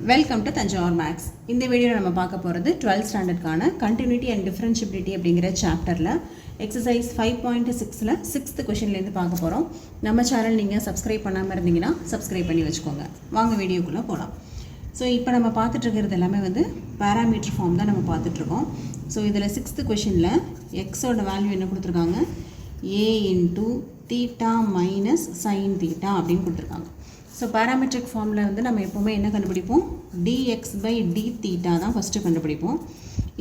Welcome to Thanjavur maths. இந்த வீடியோவில் நம்ம பார்க்க போகிறது 12th ஸ்டாண்டர்டுக்கான கண்டினியூட்டி அண்ட் டிஃபரன்ஷியபிலிட்டி அப்படிங்கிற சாப்டரில் எக்ஸசைஸ் 5.6ல் 6th கொஷின்லேருந்து பார்க்க போகிறோம். நம்ம சேனல் நீங்கள் சப்ஸ்கிரைப் பண்ணாமல் இருந்தீங்கன்னா சப்ஸ்கிரைப் பண்ணி வச்சுக்கோங்க. வாங்க வீடியோக்குள்ளே போகலாம். ஸோ இப்போ நம்ம பார்த்துட்ருக்கிறது எல்லாமே பேராமீட்டர் ஃபார்ம் தான் நம்ம பார்த்துட்ருக்கோம். ஸோ இதில் 6th கொஷினில் எக்ஸோட வேல்யூ என்ன கொடுத்துருக்காங்க, a into theta minus sine theta அப்படின்னு கொடுத்துருக்காங்க. ஸோ பேராமெட்ரிக் ஃபார்மில் நம்ம எப்போவுமே என்ன கண்டுபிடிப்போம், dx பை d தீட்டா தான் ஃபஸ்ட்டு கண்டுபிடிப்போம்.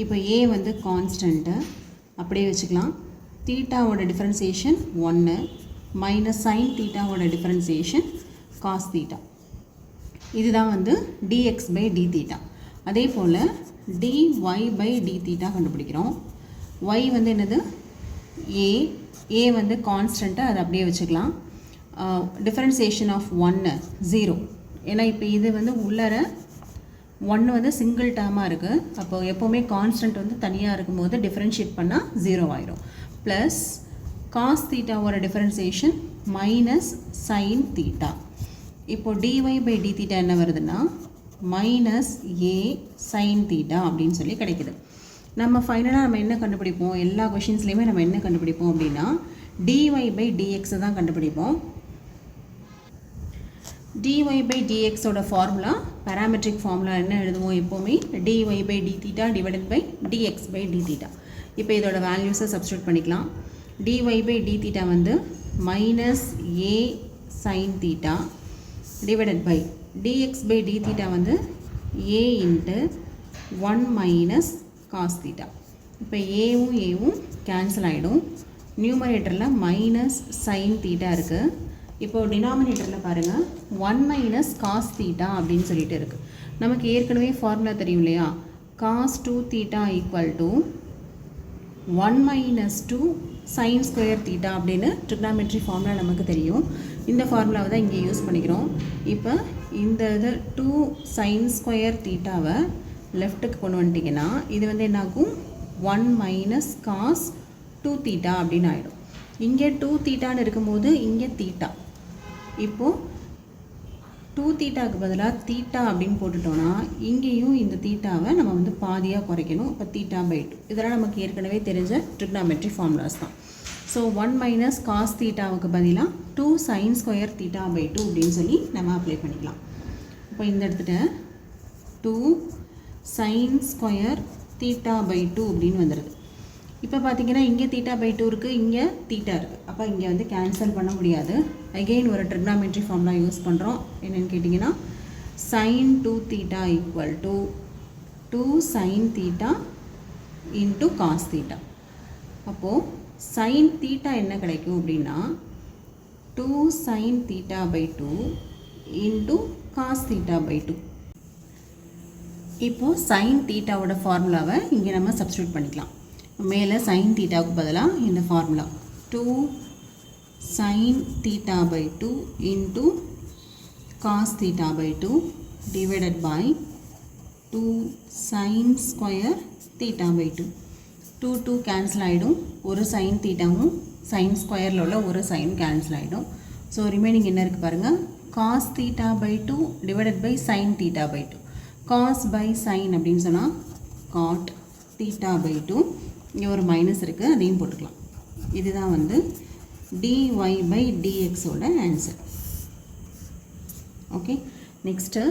இப்போ a கான்ஸ்டன்ட்டு அப்படியே வச்சுக்கலாம். தீட்டாவோட டிஃப்ரென்சியேஷன் 1 மைனஸ் சைன் தீட்டாவோட டிஃப்ரென்சியேஷன் காஸ் தீட்டா. இதுதான் dx பை d தீட்டா. அதே போல் dy பை d தீட்டா கண்டுபிடிக்கிறோம். y என்னது, a கான்ஸ்டன்ட்டு, அதை அப்படியே வச்சுக்கலாம். Differentiation of 1 0. ஏன்னா இப்போ இது உள்ளார 1 சிங்கிள் டேர்மாக இருக்குது. அப்போது எப்போவுமே கான்ஸ்டன்ட் தனியாக இருக்கும்போது டிஃபரன்ஷியேட் பண்ணால் 0 ஆயிரும். ப்ளஸ் காஸ் தீட்டாவோட டிஃபரன்சியேஷன் மைனஸ் சைன் தீட்டா. இப்போது dy பை d தீட்டா என்ன வருதுன்னா மைனஸ் a சைன் தீட்டா அப்படின்னு சொல்லி கிடைக்குது. நம்ம ஃபைனலாக என்ன கண்டுபிடிப்போம், எல்லா கொஷின்ஸ்லேயுமே நம்ம என்ன கண்டுபிடிப்போம் அப்படின்னா dy பை dx தான் கண்டுபிடிப்போம். dy பை dx ஓட ஃபார்முலா, பேராமெட்ரிக் ஃபார்முலா என்ன எழுதுவோம் எப்போவுமே, dy by d theta divided by dx by d theta. இப்போ இதோட வேல்யூஸை சப்ஸ்டியூட் பண்ணிக்கலாம். dy by d theta minus a sine theta divided by dx by d theta a into 1 minus cos theta. இப்போ ஏவும் cancel ஆகிடும். நியூமரேட்டரில் minus sine theta இருக்குது. இப்போது டினாமினேட்டரில் பாருங்கள் 1 மைனஸ் காஸ் தீட்டா அப்படின்னு சொல்லிட்டு இருக்குது. நமக்கு ஏற்கனவே ஃபார்முலா தெரியும் இல்லையா, cos 2 theta equal to 1 minus 2 sine square theta அப்படின்னு ட்ரிக்னாமெட்ரி ஃபார்முலா நமக்கு தெரியும். இந்த ஃபார்முலாவை தான் இங்கே யூஸ் பண்ணிக்கிறோம். இப்போ இந்த 2 சைன் ஸ்கொயர் தீட்டாவை லெஃப்ட்டுக்கு கொண்டு வந்துட்டிங்கன்னா இது என்னாகும், 1 மைனஸ் காஸ் 2 தீட்டா அப்படின்னு ஆகிடும். இங்கே 2 தீட்டான்னு இருக்கும்போது இங்கே தீட்டா. இப்போது 2 தீட்டாவுக்கு பதிலாக தீட்டா அப்படின்னு போட்டுட்டோன்னா இங்கேயும் இந்த தீட்டாவை நம்ம பாதியாக குறைக்கணும். இப்போ தீட்டா பை 2 இதெல்லாம் நமக்கு ஏற்கனவே தெரிஞ்ச ட்ரிக்னாமெட்ரி ஃபார்முலாஸ் தான். ஸோ 1 மைனஸ் காஸ் தீட்டாவுக்கு பதிலாக 2 சைன் ஸ்கொயர் தீட்டா பை 2 அப்படின்னு சொல்லி நம்ம அப்ளை பண்ணிக்கலாம். இப்போ இந்த இடத்துல 2 சைன் ஸ்கொயர் தீட்டா பை 2 அப்படின்னு வந்துடுது. இப்போ பார்த்தீங்கன்னா இங்கே தீட்டா பை 2 இருக்குது, இங்கே தீட்டா இருக்குது. அப்போ இங்கே கேன்சல் பண்ண முடியாது. அகெயின் ஒரு ட்ரிக்னாமெட்ரி ஃபார்முலா யூஸ் பண்ணுறோம். என்னென்னு கேட்டிங்கன்னா sine 2 theta equal to 2 sine theta into cos theta. அப்போது சைன் தீட்டா என்ன கிடைக்கும் அப்படின்னா 2 sine theta by 2 into cos theta by 2. இப்போது சைன் தீட்டாவோட ஃபார்முலாவை இங்கே நம்ம சப்ஸ்டியூட் பண்ணிக்கலாம். மேலே சைன் தீட்டாவுக்கு பதிலாக இந்த formula 2 sine theta by 2 into cos theta by 2 divided by 2 sine square theta by 2. 2 cancel ஆகிடும். ஒரு சைன் தீட்டாவும் சைன் ஸ்கொயரில் உள்ள ஒரு சைன் கேன்சல் ஆகிடும். ஸோ ரிமைனிங் என்ன இருக்குது பாருங்கள், cos theta by 2 divided by sine theta by 2. Cos by sine அப்படின்னு சொன்னால் காட் தீட்டா பை 2. இங்கே ஒரு மைனஸ் இருக்குது, அதையும் போட்டுக்கலாம். இதுதான் dy பை dxோட answer. Okay, next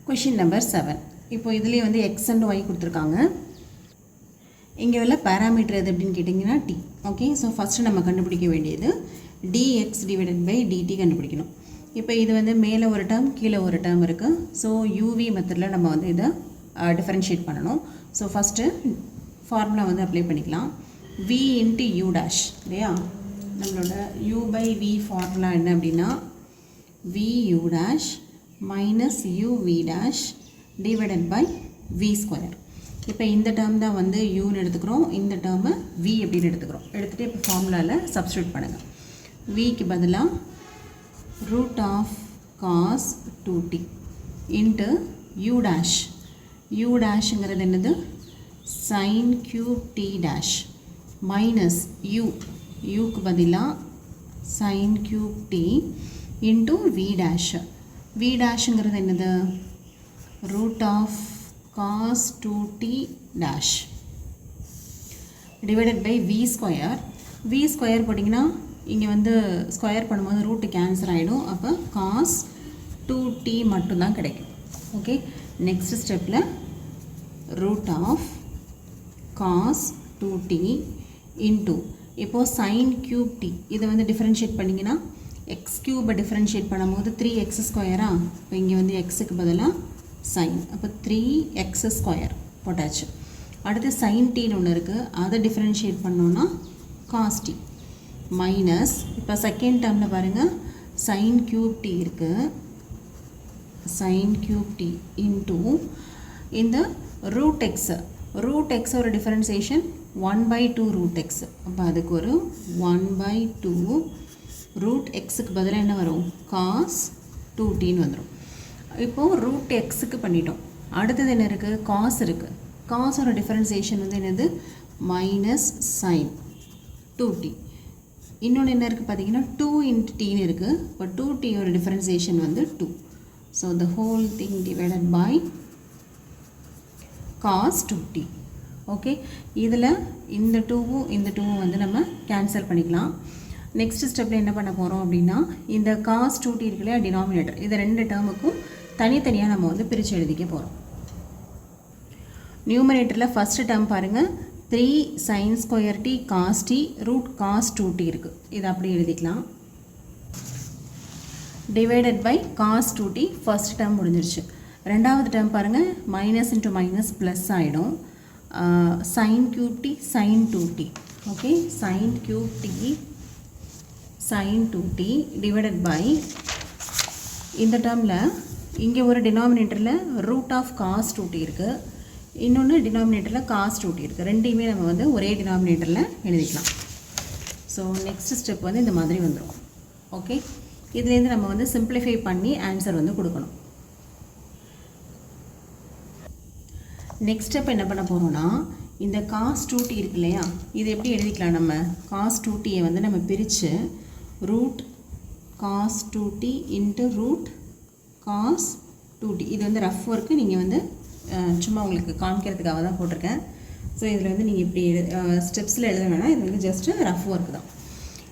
question number 7. இப்போ இதுலேயே x அண்ட் y கொடுத்துருக்காங்க. இங்கே உள்ள பேராமீட்டர் எது அப்படின்னு கேட்டிங்கன்னா t. ஓகே, ஸோ ஃபஸ்ட்டு நம்ம கண்டுபிடிக்க வேண்டியது dx டிவைடட் பை dt கண்டுபிடிக்கணும். இப்போ இது மேலே ஒரு டேர்ம் கீழே ஒரு டேர்ம் இருக்குது. ஸோ uv மெத்தடில் நம்ம இதை டிஃபரன்ஷியேட் பண்ணணும். ஸோ ஃபஸ்ட்டு ஃபார்முலா அப்ளை பண்ணிக்கலாம். v இன்ட்டு u டேஷ் இல்லையா, நம்மளோட u பை v ஃபார்முலா என்ன அப்படின்னா v u dash minus u v dash divided by v square. இப்போ இந்த டேர்ம் தான் uன்னு எடுத்துக்கிறோம், இந்த டேர்மை v அப்படின்னு எடுத்துக்கிறோம். எடுத்துகிட்டு இப்போ ஃபார்முலாவில் சப்ஸ்டியூட் பண்ணுங்கள். vக்கு பதிலாக root of cos 2t into u dash. u dashங்கிறது என்னது, sin cube t dash minus uக்கு பதிலாக sin cube t into v dash. v டேஷ்ங்கிறது என்னது root of cos 2t dash divided by v square போட்டிங்கன்னா இங்கே வந்து ஸ்கொயர் பண்ணும்போது ரூட்டு கேன்சல் ஆகிடும். அப்போ காஸ் 2t மட்டும்தான் கிடைக்கும். ஓகே, நெக்ஸ்ட் ஸ்டெப்பில் root of cos 2t into இப்போது சைன் க்யூப் டி இதை வந்து டிஃப்ரென்ஷியேட் பண்ணிங்கன்னா எக்ஸ் க்யூபை டிஃப்ரென்ஷியேட் பண்ணும்போது 3x ஸ்கொயரா, இப்போ இங்கே வந்து எக்ஸுக்கு பதிலாக சைன், அப்போ 3x ஸ்கொயர் போட்டாச்சு. அடுத்து சைன் டீன்னு ஒன்று இருக்குது, அதை டிஃப்ரென்ஷியேட் பண்ணோன்னா காஸ் டி மைனஸ் இப்போ செகண்ட் டேர்மில் பாருங்கள் சைன் க்யூப் டி இருக்குது, சைன் க்யூப் டி இன்டூ இந்த ரூட் எக்ஸ் ஒரு டிஃபரன்சியேஷன் 1/2 ரூட் எக்ஸ், அப்போ அதுக்கு ஒரு 1/2 ரூட் எக்ஸுக்கு பதிலாக என்ன வரும் காஸ் 2tன்னு வந்துடும். இப்போது ரூட் எக்ஸுக்கு பண்ணிட்டோம். அடுத்தது என்ன இருக்குது, காஸ் இருக்குது. காஸோட டிஃபரன்சியேஷன் வந்து என்னது மைனஸ் சைன் 2t. இன்னொன்று என்ன இருக்குது பார்த்தீங்கன்னா 2 × tன்னு இருக்குது. இப்போ 2t ஒரு டிஃபரன்சியேஷன் வந்து 2. So the whole thing divided by cos 2t. Okay, இதில் இந்த 2வும் வந்து நம்ம கேன்சல் பண்ணிக்கலாம். நெக்ஸ்ட் ஸ்டெப்பில் என்ன பண்ண போகிறோம் அப்படின்னா இந்த காஸ் 2t இருக்கு இல்லையா டினாமினேட்டர், இது ரெண்டு டேர்முக்கும் தனித்தனியாக நம்ம வந்து பிரித்து எழுதிக்க போகிறோம். நியூமரேட்டரில் ஃபஸ்ட்டு டேர்ம் பாருங்கள் 3 sin square t cos t root cos 2t இருக்குது, இது அப்படி எழுதிக்கலாம். Divided by cos 2t first term முடிஞ்சிருச்சு. ரெண்டாவது டேர்ம் பாருங்கள் மைனஸ் இன்ட்டு மைனஸ் ப்ளஸ் ஆகிடும். Sine cube t sine 2t. Okay, sine cube t sine 2t divided by இந்த டேர்மில் இங்கே ஒரு டினாமினேட்டரில் ரூட் ஆஃப் காஸ் 2t இருக்குது, இன்னொன்று டினாமினேட்டரில் காஸ் 2t இருக்குது. ரெண்டையுமே நம்ம வந்து ஒரே டினாமினேட்டரில் எழுதிக்கலாம். ஸோ நெக்ஸ்ட் ஸ்டெப் வந்து இந்த மாதிரி வந்துடும். ஓகே, இதுலேருந்து நம்ம வந்து சிம்பிளிஃபை பண்ணி ஆன்சர் வந்து கொடுக்கணும். நெக்ஸ்ட் ஸ்டெப் என்ன பண்ண போகிறோன்னா இந்த காஸ் 2t இருக்கு இல்லையா, இது எப்படி எழுதிக்கலாம், நம்ம காஸ் 2tயை வந்து நம்ம பிரித்து root cos 2t into root cos 2t. இது வந்து ரஃப் ஒர்க்கு, நீங்கள் வந்து சும்மா உங்களுக்கு காமிக்கிறதுக்காக தான் போட்டிருக்கேன். ஸோ இதில் வந்து நீங்கள் இப்படி ஸ்டெப்ஸில் எழுத வேணாம், இது வந்து ஜஸ்ட்டு ரஃப் ஒர்க் தான்.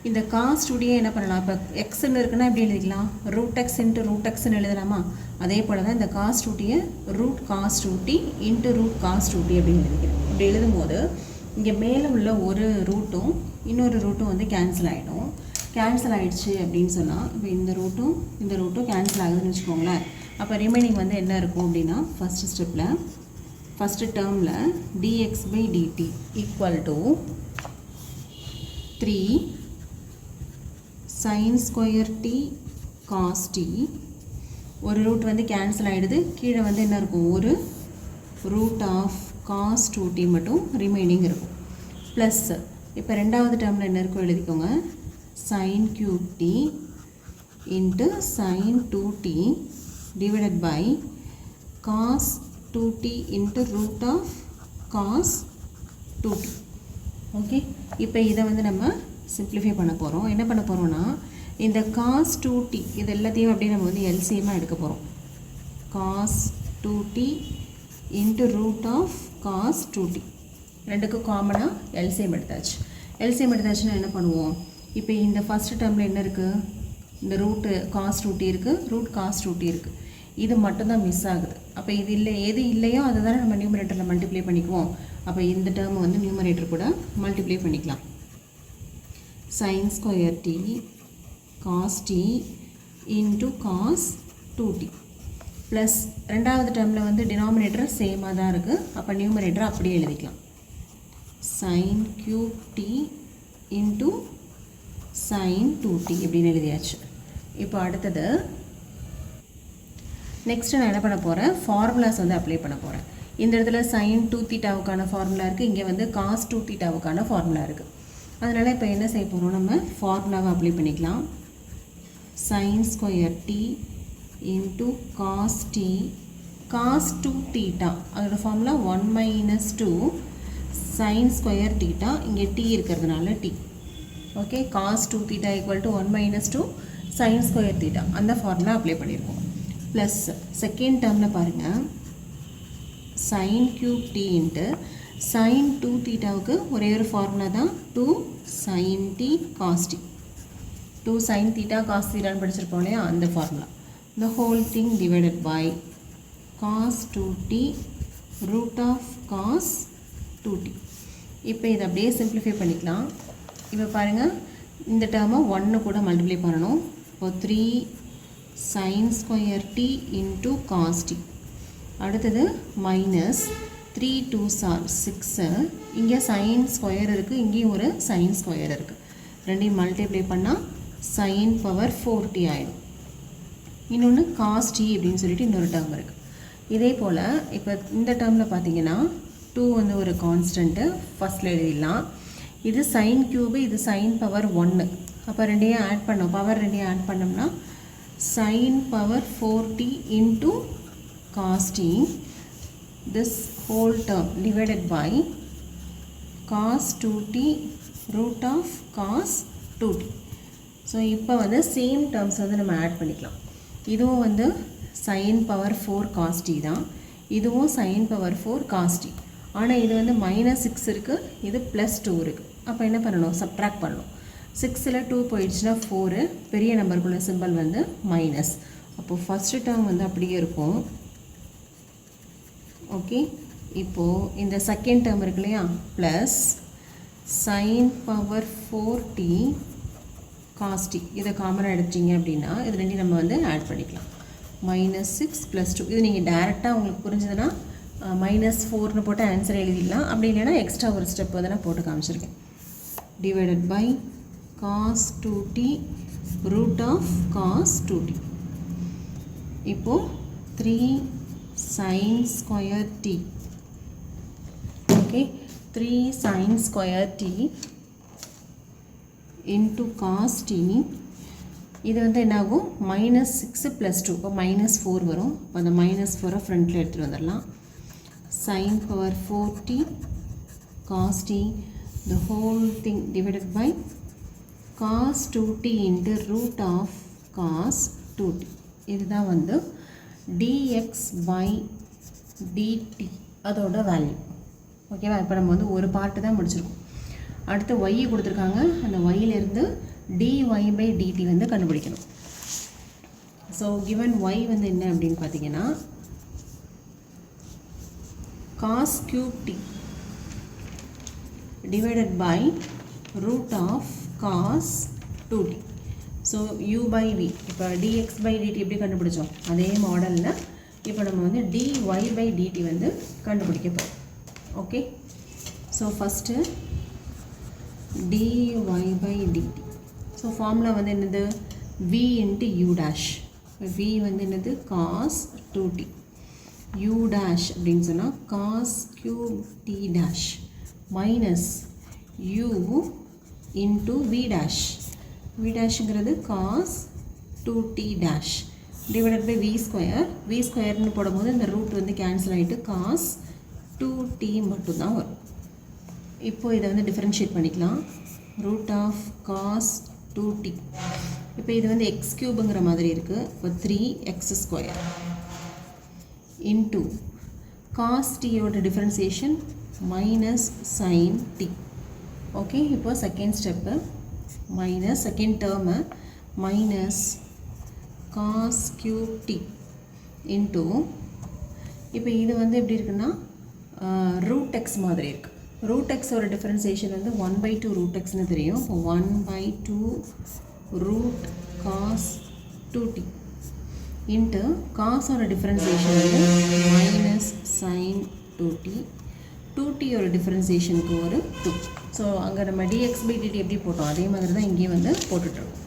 இந்த காஸ் 2tயை என்ன பண்ணலாம், இப்போ எக்ஸ்ன்னு இருக்குன்னா எப்படி எழுதிக்கலாம், ரூட் எக்ஸ் இன்ட்டு ரூட் எக்ஸ்ன்னு எழுதலாமா, அதே போல் தான் இந்த காஸ் 2tயை root cos 2t into root cos 2t அப்படின்னு எழுதிக்கிறேன். இப்படி எழுதும்போது இங்கே மேலே உள்ள ஒரு ரூட்டும் இன்னொரு ரூட்டும் வந்து கேன்சல் ஆகிடும். கேன்சல் ஆகிடுச்சு அப்படின்னு சொன்னால் இப்போ இந்த ரூட்டும் கேன்சல் ஆகுதுன்னு வச்சுக்கோங்களேன். அப்போ ரிமைனிங் வந்து என்ன இருக்கும் அப்படின்னா ஃபஸ்ட்டு ஸ்டெப்பில் ஃபஸ்ட்டு டேர்மில் dx/dt equal to 3 sin square t cos t, ஒரு ரூட் வந்து கேன்சல் ஆகிடுது, கீழே வந்து என்ன இருக்கும், ஒரு ரூட் ஆஃப் காஸ் 2t மட்டும் ரிமைனிங் இருக்கும். ப்ளஸ் இப்போ ரெண்டாவது டேர்மில் என்ன இருக்கும் எழுதிக்கோங்க, sin cube t into sin 2t divided by cos 2t into root of cos 2t. Okay, இப்போ இதை வந்து நம்ம சிம்பிளிஃபை பண்ண போகிறோம். என்ன பண்ண போகிறோன்னா இந்த காஸ் 2t இது எல்லாத்தையும் அப்படியே நம்ம வந்து எல்சிஎம்மாக எடுக்க போகிறோம். Cos 2t into root of cos 2t ரெண்டுக்கும் காமனாக எல்சிஎம் எடுத்தாச்சு. எல்சிஎம் எடுத்தாச்சுன்னா என்ன பண்ணுவோம், இப்போ இந்த ஃபஸ்ட்டு டேர்மில் என்ன இருக்குது, இந்த ரூட்டு காஸ் 2t இருக்குது, ரூட் காஸ் 2t இருக்குது, இது மட்டும்தான் மிஸ் ஆகுது. அப்போ இது இல்லை, எது இல்லையோ அதை தானே நம்ம நியூமரேட்டரில் மல்டிப்ளை பண்ணிக்குவோம். அப்போ இந்த டேர்ம் வந்து நியூமரேட்டர் கூட மல்டிப்ளை பண்ணிக்கலாம். sin square t cos t into cos 2t plus ரெண்டாவது டேர்மில் வந்து டினாமினேட்டர் சேமாக தான் இருக்குது. அப்போ நியூமரேட்டர் அப்படியே எழுதிக்கலாம், sin cube t into sin 2t இப்படின்னு எழுதியாச்சு. இப்போ அடுத்தது நெக்ஸ்ட்டு நான் என்ன பண்ண போகிறேன், ஃபார்முலாஸ் வந்து அப்ளை பண்ண போகிறேன். இந்த இடத்துல sin 2θவுக்கான ஃபார்முலா இருக்குது, இங்கே வந்து cos 2θவுக்கான ஃபார்முலா இருக்குது. அதனால் இப்போ என்ன செய்ய போகிறோம், நம்ம ஃபார்முலாவை அப்ளை பண்ணிக்கலாம். sin square t into cos t cos 2θ அதோட ஃபார்முலா 1 minus 2 sin square θ, இங்கே t இருக்கிறதுனால t. Okay, cos 2θ equal to 1 minus 2 sin square θ அந்த ஃபார்முலா அப்ளை பண்ணியிருக்கோம். ப்ளஸ் செகண்ட் டேர்மில் பாருங்கள் sin cube t into sin 2 தீட்டாவுக்கு ஒரே ஒரு ஃபார்முலா தான் 2 sin t cos t 2 sin theta cos thetaன்னு படிச்சிருப்போம் இல்லையா அந்த formula the whole thing divided by cos 2t root of cos 2t இப்போ இதை அப்படியே சிம்பிளிஃபை பண்ணிக்கலாம் இப்போ பாருங்கள் இந்த டேர்மை 1 கூட மல்டிப்ளை பண்ணணும் இப்போ 3 sin square t into cos t அடுத்தது மைனஸ் 3 2s are 6 இங்கே sin ஸ்கொயர் இருக்குது இங்கேயும் ஒரு sin ஸ்கொயர் இருக்குது ரெண்டையும் மல்டிப்ளை பண்ணால் sin பவர் 4t ஆகிடும் இன்னொன்று cos t அப்படின்னு சொல்லிட்டு இன்னொரு டேர்ம் இருக்குது இதே போல் இப்போ இந்த டேர்மில் பார்த்தீங்கன்னா 2 வந்து ஒரு கான்ஸ்டன்ட்டு ஃபஸ்ட்டில் எழுதிடலாம் இது sin க்யூபு இது sin பவர் 1 அப்போ ரெண்டையும் ஆட் பண்ணோம் பவர் ரெண்டையும் ஆட் பண்ணோம்னா sin power 4t into cos t this whole term divided by cos 2t root of cos 2t so இப்போ வந்து சேம் டேர்ம்ஸ் வந்து நம்ம ஆட் பண்ணிக்கலாம் இதுவும் வந்து sin பவர் 4 cos t தான் இதுவும் sin பவர் 4 cos t ஆனால் இது வந்து மைனஸ் 6 இருக்குது இது ப்ளஸ் 2 இருக்குது அப்போ என்ன பண்ணணும் சப்ட்ராக்ட் பண்ணணும் 6ல் 2 போயிடுச்சுன்னா 4 பெரிய நம்பருக்குள்ள சிம்பிள் வந்து மைனஸ் அப்போது ஃபஸ்ட்டு டேர்ம் வந்து அப்படியே இருக்கும் ஓகே இப்போது இந்த செகண்ட் டேர்ம் இருக்கு இல்லையா plus sin power 4t cos t இதை காமனாக எடுத்தீங்க அப்படின்னா இது ரெண்டையும் நம்ம வந்து ஆட் பண்ணிக்கலாம் மைனஸ் 6 ப்ளஸ் 2 இது நீங்கள் டேரெக்டாக உங்களுக்கு புரிஞ்சதுன்னா மைனஸ் 4னு போட்டு ஆன்சர் எழுதிடலாம் அப்படி இல்லைன்னா எக்ஸ்ட்ரா ஒரு ஸ்டெப் வந்து நான் போட்டு காமிச்சிருக்கேன் divided by cos 2t root of cos 2t இப்போது 3 sin square t okay 3 sin square t into cos t இது வந்து என்ன ஆகும் மைனஸ் 6 ப்ளஸ் 2 இப்போ மைனஸ் 4 வரும் இப்போ அந்த மைனஸ் 4 ஃப்ரண்ட்டில் எடுத்துகிட்டு வந்துடலாம் sin power 4t cos t the whole thing divided by cos 2t into root of cos 2t இதுதான் வந்து dx by dt அதோட வேல்யூ ஓகேவா இப்போ நம்ம வந்து ஒரு பார்ட்டு தான் முடிச்சிருக்கோம் அடுத்து y கொடுத்துருக்காங்க அந்த yலேருந்து dy by dt வந்து கண்டுபிடிக்கணும் ஸோ given y வந்து என்ன அப்படின்னு பார்த்தீங்கன்னா cos cube t divided by root of cos 2t so u by v இப்போ dx by dt எப்படி கண்டுபிடிச்சோம் அதே மாடலில் இப்போ நம்ம வந்து dy by dt வந்து கண்டுபிடிக்க போகிறோம் okay so first dy by dt so formula வந்து என்னது v into u dash v வந்து என்னது cos 2t u dash அப்படின்னு சொன்னால் cos cube t dash minus u into v dash v dashங்கிறது cos 2t dash divided by v ஸ்கொயர்னு போடும்போது இந்த root வந்து கேன்சல் ஆகிட்டு cos 2t மட்டும்தான் வரும் இப்போது இதை வந்து டிஃபரன்ஷியேட் பண்ணிக்கலாம் root of cos 2t இப்போ இது வந்து x கியூபுங்கிற மாதிரி இருக்குது இப்போ 3x square into cos t யோட differentiation minus sin t okay இப்போ second step minus second term minus cos cube t into இப்போ இது வந்து எப்படி இருக்குன்னா ரூட் எக்ஸ் மாதிரி இருக்குது ரூட் எக்ஸோட டிஃபரன்சியேஷன் வந்து 1/2 ரூட் எக்ஸ்னு தெரியும் இப்போ 1/2 ரூட் cos 2t இன்ட்டு காஸோட டிஃபரன்சியேஷன் வந்து மைனஸ் sin 2t 2t ஒரு டிஃபரன்சியேஷனுக்கு ஒரு 2 ஸோ அங்கே நம்ம dx by dt எப்படி போட்டோம் அதே மாதிரி தான் இங்கேயும் வந்து போட்டுட்ருக்கோம்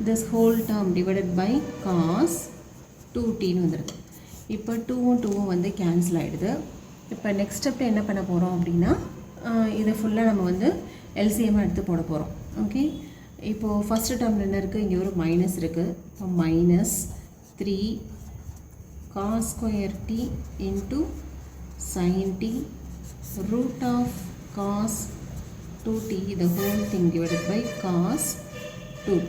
this whole term divided by cos 2tன்னு வந்துடுது இப்போ 2ம் வந்து கேன்சல் ஆகிடுது இப்போ நெக்ஸ்ட் ஸ்டெப்பில் என்ன பண்ண போகிறோம் அப்படின்னா இதை ஃபுல்லாக நம்ம வந்து எல்சிஎம்மாக எடுத்து போட போகிறோம் ஓகே இப்போது ஃபஸ்ட்டு டேர்மில் என்ன இருக்குது இங்கே ஒரு மைனஸ் இருக்குது இப்போ minus 3 cos square t into sin t root of cos 2t the whole thing divided by cos 2t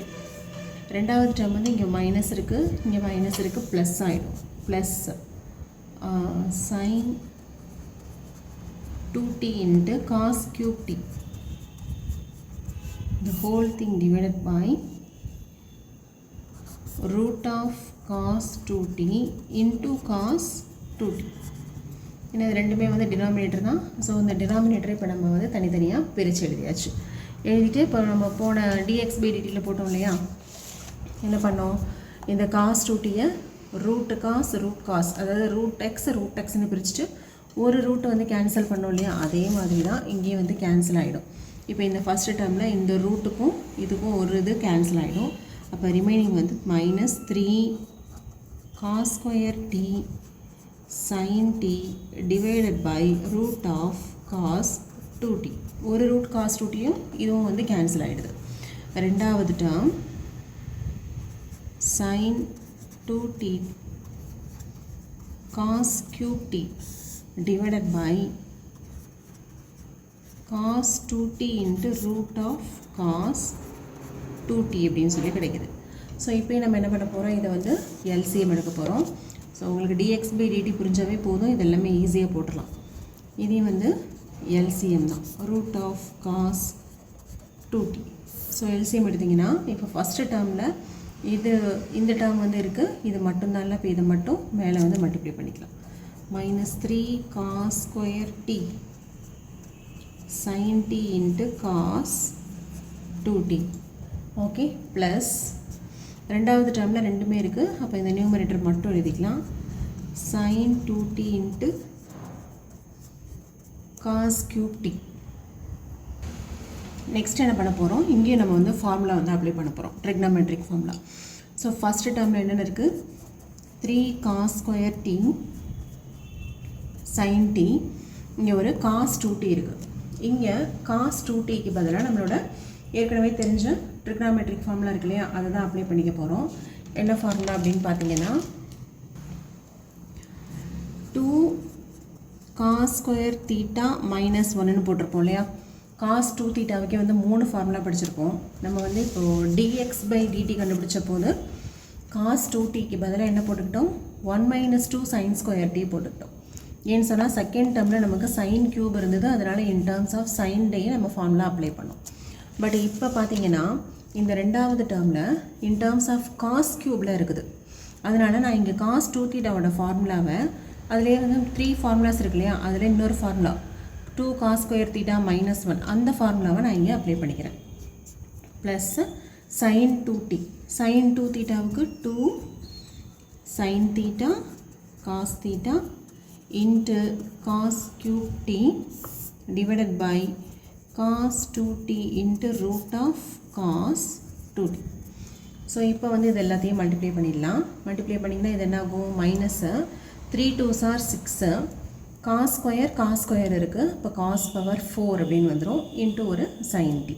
ரெண்டாவது டேர்ம் வந்து இங்கே மைனஸ் இருக்குது, இங்கே மைனஸ் இருக்குது, ப்ளஸ் ஆகிடும். Plus sin 2t into cos cube t, the whole thing divided by root of cos 2t into cos 2t. ஏன்னா இது ரெண்டுமே வந்து டினாமினேட்டர் தான். ஸோ இந்த டினாமினேட்டரை இப்போ நம்ம வந்து தனித்தனியாக பிரித்து எழுதியாச்சு. எழுதிட்டு இப்போ நம்ம போன dx by dtயில் போட்டோம் இல்லையா, என்ன பண்ணோம், இந்த cos 2tயை ரூட் காஸ் அதாவது ரூட் எக்ஸ்னு பிரிச்சுட்டு ஒரு ரூட்டை வந்து கேன்சல் பண்ணோம் இல்லையா, அதே மாதிரி தான் இங்கேயும் வந்து கேன்சல் ஆகிடும். இப்போ இந்த ஃபஸ்ட்டு டேர்மில் இந்த ரூட்டுக்கும் இதுக்கும் ஒரு இது கேன்சல் ஆகிடும். அப்போ ரிமைனிங் வந்து -3 cos square t sin t divided by root of cos 2t. ஒரு ரூட் cos 2tயும் இதுவும் வந்து கேன்சல் ஆகிடுது. ரெண்டாவது term sin 2t cos cube t divided by cos 2t into root of cos 2t அப்படின்னு சொல்லி கிடைக்குது. ஸோ இப்போ நம்ம என்ன பண்ண போகிறோம், இதை வந்து LCM எடுக்க போகிறோம். ஸோ உங்களுக்கு dx by dt புரிஞ்சாவே போதும், இது எல்லாமே ஈஸியாக போட்டுடலாம். இதையும் வந்து LCM தான், root of cos 2t. So LCM எடுத்திங்கன்னா இப்போ ஃபஸ்ட்டு டேர்மில் இந்த டேர்ம் வந்து இருக்குது, இது மட்டும்தான் இல்லை. இப்போ இதை மட்டும் மேலே வந்து மல்டிப்ளை பண்ணிக்கலாம். -3 cos square t sin t into cos 2t. Okay, plus ரெண்டாவது டேர்மில் ரெண்டுமே இருக்குது. அப்போ இந்த நியூமரேட்டர் மட்டும் எழுதிக்கலாம். sin 2t into cos cube t. Next என்ன பண்ண போகிறோம், இங்கேயும் நம்ம வந்து ஃபார்முலா வந்து அப்ளை பண்ண போகிறோம், ட்ரிக்னாமெட்ரிக் ஃபார்முலா. ஸோ ஃபஸ்ட்டு டேர்மில் என்னென்ன இருக்குது, 3 cos square t sin t, இங்கே ஒரு cos 2t இருக்குது. இங்கே cos 2tக்கு பதிலாக நம்மளோட ஏற்கனவே தெரிஞ்ச ட்ரிக்னாமெட்ரிக் ஃபார்முலா இருக்கு இல்லையா, அதை தான் அப்ளை பண்ணிக்க போகிறோம். என்ன ஃபார்முலா அப்படின்னு பார்த்தீங்கன்னா 2 cos square theta minus 1ன்னு போட்டிருப்போம் இல்லையா. cos 2 தீட்டாவுக்கே வந்து 3 ஃபார்முலா படிச்சிருப்போம். நம்ம வந்து இப்போது dx by dt கண்டுபிடிச்ச போது cos 2tக்கு பதிலாக என்ன போட்டுக்கிட்டோம், 1 - 2 sin square t போட்டுக்கிட்டோம். ஏன்னு சொன்னால் செகண்ட் டேர்மில் நமக்கு sin cube இருந்தது, அதனால் இன் டேர்ம்ஸ் ஆஃப் sin டே நம்ம ஃபார்முலா அப்ளை பண்ணோம். பட் இப்போ பார்த்தீங்கன்னா இந்த ரெண்டாவது டேர்மில் இன் டேர்ம்ஸ் ஆஃப் cos க்யூபில் இருக்குது. அதனால் நான் இங்கே cos 2 தீட்டாவோட ஃபார்முலாவை அதிலே வந்து 3 ஃபார்முலாஸ் இருக்கு இல்லையா, அதில் இன்னொரு formula 2 cos square theta minus 1, அந்த ஃபார்முலாவை நான் இங்கே அப்ளை பண்ணிக்கிறேன். Plus sin 2t, sin 2 தீட்டாவுக்கு 2 sin theta cos theta into cos cube t divided by cos 2t into root of cos 2t. So இப்போ வந்து இது எல்லாத்தையும் மல்டிப்ளை பண்ணிடலாம். மல்டிப்ளை பண்ணிங்கன்னா இது என்ன ஆகும், -3 2s are 6, cos ஸ்கொயர் இருக்குது, இப்போ cos power 4 அப்படின்னு வந்துடும், இன்ட்டு ஒரு sin t.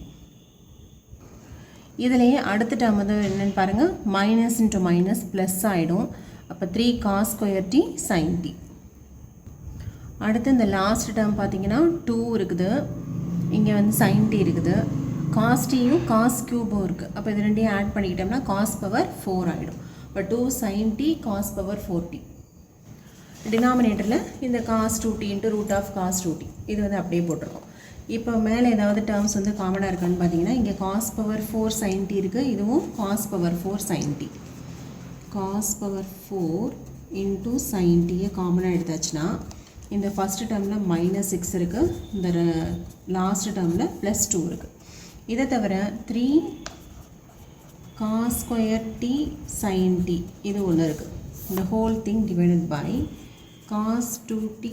இதுலேயே அடுத்த டேர்ம் வந்து என்னென்னு பாருங்கள், மைனஸ் இன்ட்டு மைனஸ் ப்ளஸ் ஆகிடும். அப்போ 3 cos square t sin t. அடுத்து இந்த லாஸ்ட் டேர்ம் பார்த்தீங்கன்னா 2 இருக்குது, இங்கே வந்து sin t இருக்குது, cos tயும் cos க்யூபும் இருக்குது. அப்போ இது ரெண்டையும் ஆட் பண்ணிக்கிட்டோம்னா cos power 4 ஆகிடும். இப்போ 2 sin t cos power 4t. டினாமினேட்டரில் இந்த cos 2t into root of cos 2t இது வந்து அப்படியே போட்டிருக்கோம். இப்போ மேலே ஏதாவது டேர்ம்ஸ் வந்து காமனாக இருக்கான்னு பார்த்தீங்கன்னா இங்கே cos power 4 sin t இருக்குது, இதுவும் cos power 4 sin t. cos power 4 into sin t காமனாக எடுத்தாச்சுன்னா இந்த ஃபஸ்ட்டு டேர்மில் -6 இருக்குது, இந்த லாஸ்ட் டேர்மில் +2 இருக்குது. இதை தவிர 3 cos square t sin t இது ஒன்று இருக்குது. இந்த whole thing divided by cos 2t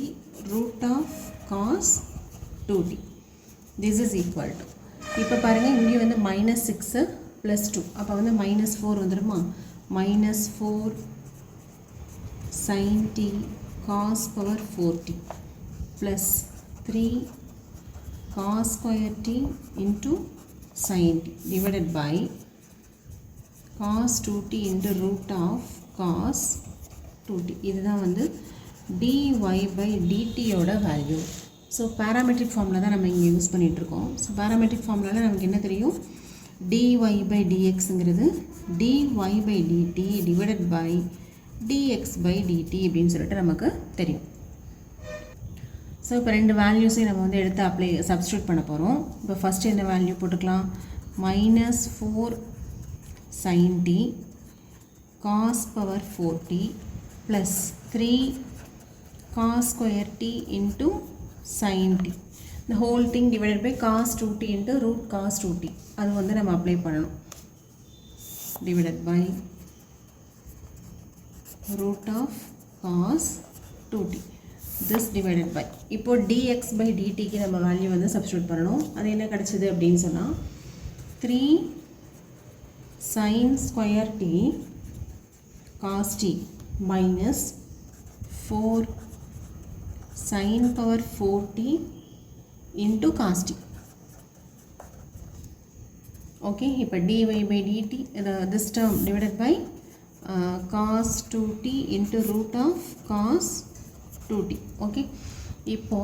root of cos 2t. This is equal to, இப்போ பாருங்கள் இங்கே வந்து -6 +2, அப்போ வந்து -4 வந்துடுமா, -4 sin t cos power 4t plus 3 cos square t into sin t divided by cos 2t into root of cos 2t. இதுதான் வந்து dy by dt ஓட வேல்யூ. ஸோ பேராமெட்ரிக் ஃபார்முலா தான் நம்ம இங்கே யூஸ் பண்ணிகிட்ருக்கோம். ஸோ பேராமெட்ரிக் ஃபார்முலாவில் நமக்கு என்ன தெரியும், dy by dxங்கிறது dy by dt divided by dx by dt அப்படின்னு சொல்லிட்டு நமக்கு தெரியும். ஸோ இப்போ ரெண்டு வேல்யூஸையும் நம்ம வந்து எடுத்து சப்ஸ்டியூட் பண்ண போகிறோம். இப்போ ஃபஸ்ட்டு என்ன வேல்யூ போட்டுக்கலாம், -4 sin t cos power 4t plus 3 cos square t into sin t the whole thing divided by cos 2t into root cos 2t அது வந்து நம்ம அப்ளை பண்ணணும். divided by root of cos 2t this divided by இப்போ dx by dt க்கு நம்ம value வந்து substitute பண்ணணும். அது என்ன கிடைச்சது அப்படின்னு சொன்னால் 3 sin square t cos t minus 4 sin power 4t into cos t. okay இப்போ dy by dt this term divided by cos 2t into root of cos 2t. okay இப்போ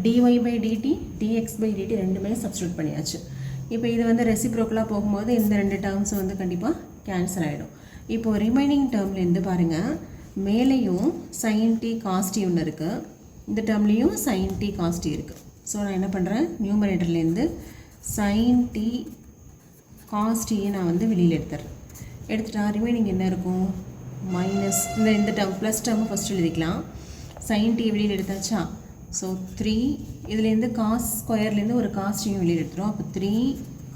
dy by dt dx by dt ரெண்டுமே substitute பண்ணியாச்சு. இப்போ இது வந்து ரெசிப்ரோக்கலாக போகும்போது இந்த ரெண்டு டேர்ம்ஸ் வந்து கண்டிப்பாக கேன்சல் ஆகிடும். இப்போது ரிமைனிங் டேர்ம்லேருந்து பாருங்கள், மேலேயும் sin t cos t ஒன்று இருக்குது, இந்த டேர்ம்லேயும் sin t cos t இருக்குது. ஸோ நான் என்ன பண்ணுறேன், நியூமரேட்டர்லேருந்து sin t cos t நான் வந்து வெளியில் எடுத்துட்டா ரிமைனிங் என்ன இருக்கும், மைனஸ் இந்த டேர்ம் ப்ளஸ் டேர்மை ஃபஸ்ட்டு எழுதிக்கலாம். sin t வெளியில் எடுத்தாச்சா, ஸோ 3 இதுலேருந்து காஸ் ஸ்கொயர்லேருந்து ஒரு காஸ்டியும் வெளியில் எடுத்துகிறோம். அப்போ 3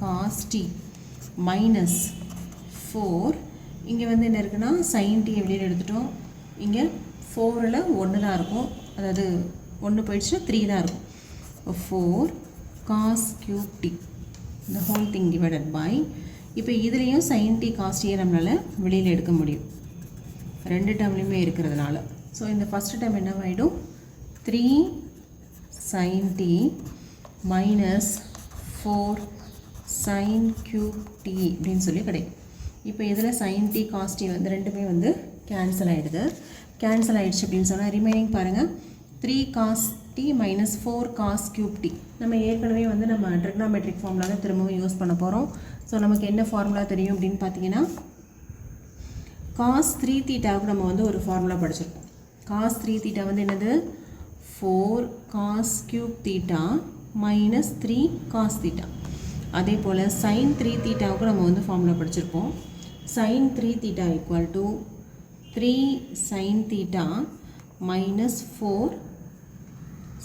cos t மைனஸ் 4 இங்கே வந்து என்ன இருக்குன்னா sin t வெளியில் எடுத்துட்டோம். இங்கே 4ல் 1 தான் இருக்கும், அதாவது 1 போயிடுச்சுன்னா 3 தான் இருக்கும். இப்போ 4 cos cube t the whole thing divided by இப்போ இதுலேயும் sin t cos t நம்மளால் வெளியில் எடுக்க முடியும் ரெண்டு டேர்ம்லேயுமே இருக்கிறதுனால. ஸோ இந்த ஃபஸ்ட்டு டேர்ம் என்ன ஆகிடும், 3 sin t minus 4 sin cube t அப்படின்னு சொல்லி கிடைக்கும். இப்போ இதில் sin t cos t வந்து ரெண்டுமே வந்து கேன்சல் ஆகிடுது. கேன்சல் ஆகிடுச்சு அப்படின்னு சொன்னால் ரிமைனிங் பாருங்கள், 3 cos t minus 4 cos cube t. நம்ம ஏற்கனவே வந்து நம்ம ட்ரிக்னாமெட்ரிக் ஃபார்முலா தான் திரும்பவும் யூஸ் பண்ண போகிறோம். ஸோ நமக்கு என்ன ஃபார்முலா தெரியும் அப்படின்னு பார்த்தீங்கன்னா, cos 3 தீட்டாவுக்கு நம்ம வந்து ஒரு ஃபார்முலா படிச்சிருக்கோம். cos 3 தீட்டா வந்து என்னது, 4 cos cube theta minus 3 cos theta. அதே போல் sin 3 தீட்டாவுக்கு நம்ம வந்து ஃபார்முலா படிச்சிருப்போம். sin 3 theta equal to 3 sin theta minus 4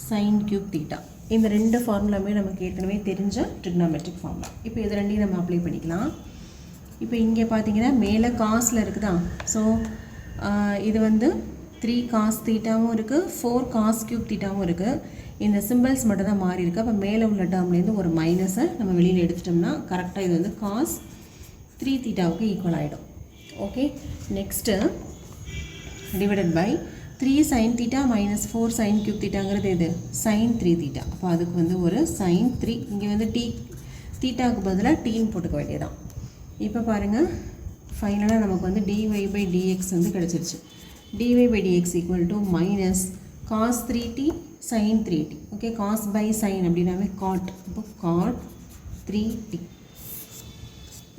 sin cube theta. இந்த ரெண்டு ஃபார்முலாமே நமக்கு ஏற்கனவே தெரிஞ்ச ட்ரிக்னாமெட்ரிக் ஃபார்முலா. இப்போ இது ரெண்டையும் நம்ம அப்ளை பண்ணிக்கலாம். இப்போ இங்கே பார்த்தீங்கன்னா மேலே காஸில் இருக்குதா, ஸோ இது வந்து 3 cos தீட்டாவும் இருக்குது, 4 cos cube தீட்டாவும் இருக்குது. இந்த சிம்பிள்ஸ் மட்டும் தான் மாறி இருக்குது. அப்போ மேலே உள்ள டேர்ம்லேருந்து ஒரு மைனஸை நம்ம வெளியில் எடுத்துட்டோம்னா கரெக்டாக இது வந்து cos 3 தீட்டாவுக்கு ஈக்குவல் ஆகிடும். Okay, next divided by 3 sin தீட்டா மைனஸ் 4 sin cube தீட்டாங்கிறது இது sin 3 தீட்டா. அப்போ அதுக்கு வந்து ஒரு sin 3, இங்கே வந்து தீட்டாவுக்கு பதிலாக டீன்னு போட்டுக்க வேண்டியதான். இப்போ பாருங்கள், ஃபைனலாக நமக்கு வந்து dy by dx வந்து கிடச்சிருச்சு. dy by dx equal to minus cos 3t sin 3t. Okay, cos by sin அப்படின்னாவே cot, இப்போ cot 3t.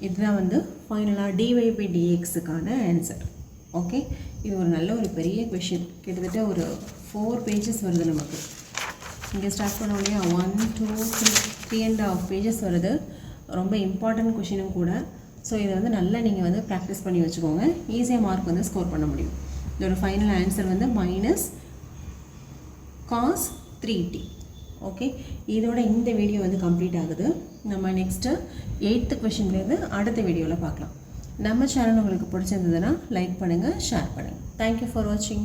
இதுதான் வந்து ஃபைனலாக dy by dxக்கான ஆன்சர். ஓகே, இது ஒரு நல்ல ஒரு பெரிய கொஷின், கிட்டத்தட்ட ஒரு 4 pages வருது நமக்கு. இங்கே ஸ்டார்ட் பண்ண உடனே 1 2 3.5 pages வருது. ரொம்ப இம்பார்ட்டன்ட் கொஷினும் கூட. ஸோ இதை வந்து நல்லா நீங்கள் வந்து ப்ராக்டிஸ் பண்ணி வச்சுக்கோங்க, ஈஸியாக மார்க் வந்து ஸ்கோர் பண்ண முடியும். இதோட ஃபைனல் ஆன்சர் வந்து மைனஸ் காஸ் 3t. ஓகே, இதோட இந்த வீடியோ வந்து கம்ப்ளீட் ஆகுது. நம்ம நெக்ஸ்ட்டு 8th கொஷின்லேருந்து அடுத்த வீடியோவில் பார்க்கலாம். நம்ம சேனல் உங்களுக்கு பிடிச்சிருந்ததுன்னா லைக் பண்ணுங்கள், ஷேர் பண்ணுங்கள். தேங்க்யூ ஃபார் வாட்சிங்.